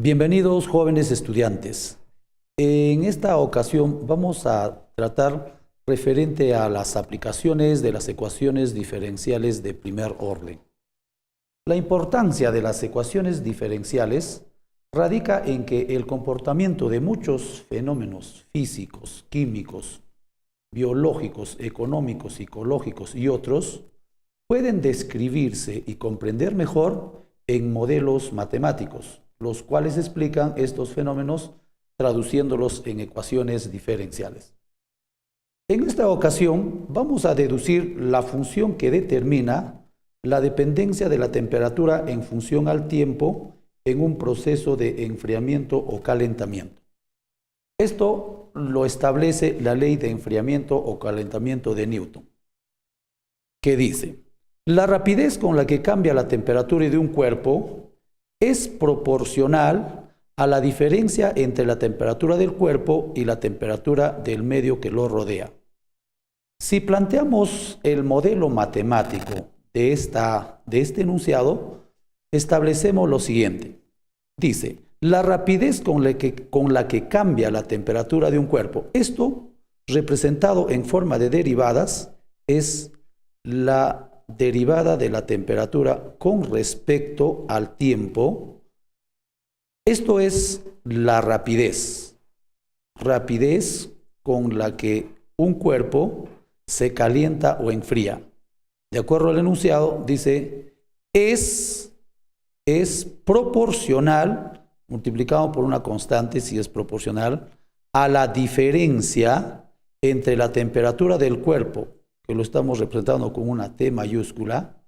Bienvenidos jóvenes estudiantes. En esta ocasión vamos a tratar referente a las aplicaciones de las ecuaciones diferenciales de primer orden. La importancia de las ecuaciones diferenciales radica en que el comportamiento de muchos fenómenos físicos, químicos, biológicos, económicos, psicológicos y otros pueden describirse y comprender mejor en modelos matemáticos, los cuales explican estos fenómenos traduciéndolos en ecuaciones diferenciales. En esta ocasión vamos a deducir la función que determina la dependencia de la temperatura en función al tiempo en un proceso de enfriamiento o calentamiento. Esto lo establece la ley de enfriamiento o calentamiento de Newton, que dice: la rapidez con la que cambia la temperatura de un cuerpo es proporcional a la diferencia entre la temperatura del cuerpo y la temperatura del medio que lo rodea. Si planteamos el modelo matemático de este enunciado, establecemos lo siguiente. Dice: la rapidez con la que cambia la temperatura de un cuerpo. Esto, representado en forma de derivadas, es la derivada de la temperatura con respecto al tiempo. Esto es la rapidez con la que un cuerpo se calienta o enfría. De acuerdo al enunciado, dice es proporcional, multiplicado por una constante si es proporcional, a la diferencia entre la temperatura del cuerpo, que lo estamos representando con una T mayúscula,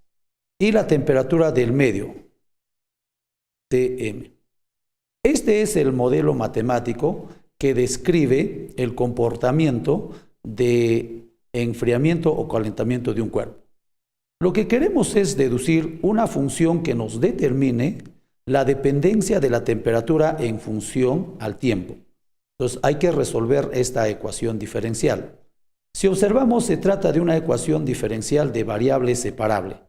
y la temperatura del medio, Tm. Este es el modelo matemático que describe el comportamiento de enfriamiento o calentamiento de un cuerpo. Lo que queremos es deducir una función que nos determine la dependencia de la temperatura en función al tiempo. Entonces hay que resolver esta ecuación diferencial. Si observamos, se trata de una ecuación diferencial de variable separable.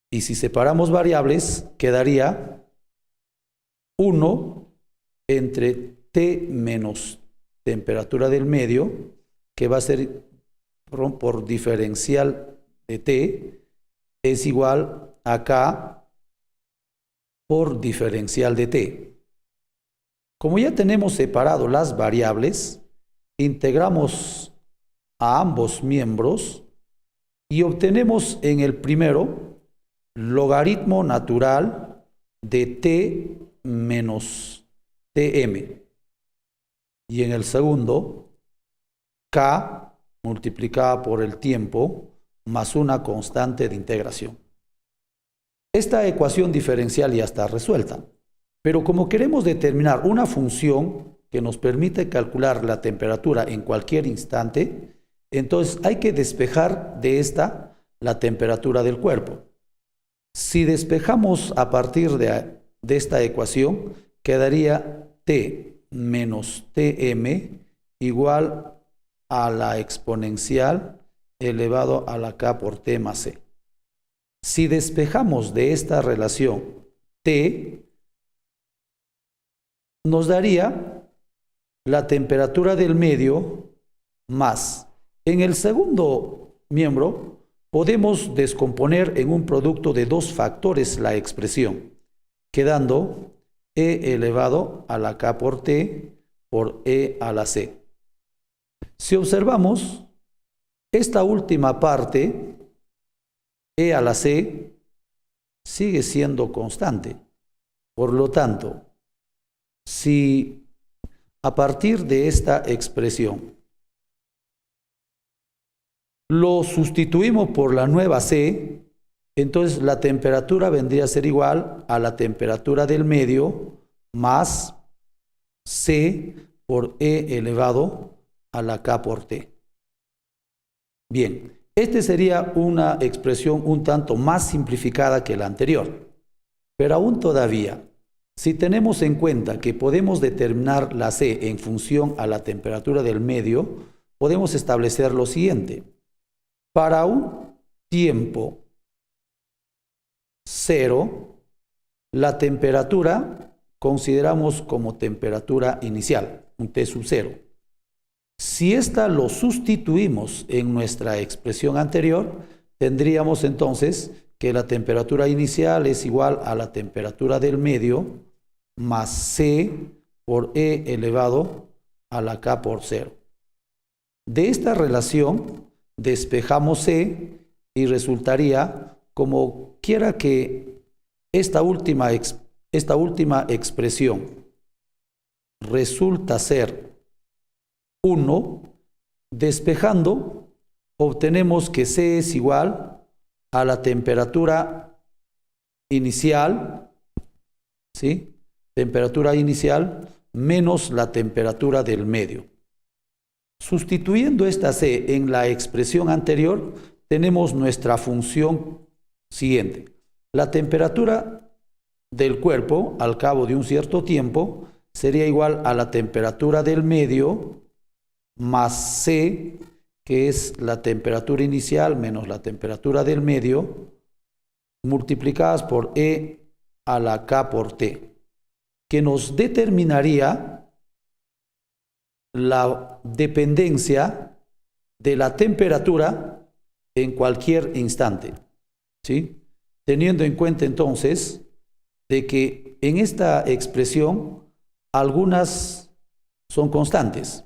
Y si separamos variables, quedaría 1 entre T menos temperatura del medio, que va a ser por diferencial de T, es igual a K por diferencial de T. Como ya tenemos separado las variables, integramos a ambos miembros y obtenemos en el primero logaritmo natural de T menos Tm y en el segundo K multiplicada por el tiempo más una constante de integración. Esta ecuación diferencial ya está resuelta, pero como queremos determinar una función que nos permite calcular la temperatura en cualquier instante, entonces hay que despejar de esta la temperatura del cuerpo. Si despejamos a partir de esta ecuación, quedaría T menos Tm igual a la exponencial elevado a la K por T más C. Si despejamos de esta relación T, nos daría la temperatura del medio más. En el segundo miembro podemos descomponer en un producto de dos factores la expresión, quedando E elevado a la K por T por E a la C. Si observamos, esta última parte, E a la C, sigue siendo constante. Por lo tanto, si a partir de esta expresión lo sustituimos por la nueva C, entonces la temperatura vendría a ser igual a la temperatura del medio más C por E elevado a la K por T. Bien, esta sería una expresión un tanto más simplificada que la anterior, pero aún todavía, si tenemos en cuenta que podemos determinar la C en función a la temperatura del medio, podemos establecer lo siguiente. Para un tiempo 0, la temperatura consideramos como temperatura inicial, un T sub 0. Si esta lo sustituimos en nuestra expresión anterior, tendríamos entonces que la temperatura inicial es igual a la temperatura del medio más C por E elevado a la K por 0. De esta relación despejamos C y resultaría como quiera que esta última expresión resulta ser 1, despejando obtenemos que C es igual a la temperatura inicial, ¿sí? Temperatura inicial menos la temperatura del medio. Sustituyendo esta C en la expresión anterior, tenemos nuestra función siguiente. La temperatura del cuerpo al cabo de un cierto tiempo sería igual a la temperatura del medio más C, que es la temperatura inicial menos la temperatura del medio, multiplicadas por E a la K por T, que nos determinaría la dependencia de la temperatura en cualquier instante, ¿sí? Teniendo en cuenta entonces de que en esta expresión algunas son constantes.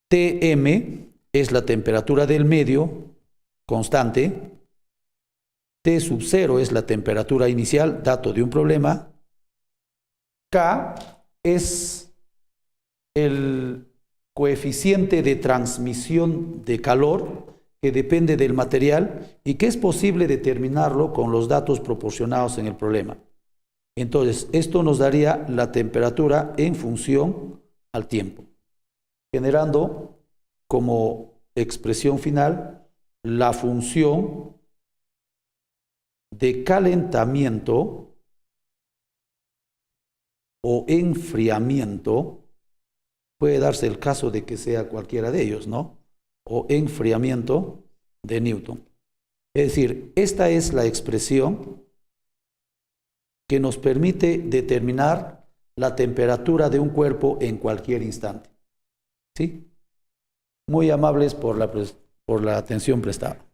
Tm es la temperatura del medio, constante. T sub 0 es la temperatura inicial, dato de un problema. K es el coeficiente de transmisión de calor que depende del material y que es posible determinarlo con los datos proporcionados en el problema. Entonces, esto nos daría la temperatura en función al tiempo, generando como expresión final la función de calentamiento o enfriamiento. Puede darse el caso de que sea cualquiera de ellos, ¿no? O enfriamiento de Newton. Es decir, esta es la expresión que nos permite determinar la temperatura de un cuerpo en cualquier instante. ¿Sí? Muy amables por la atención prestada.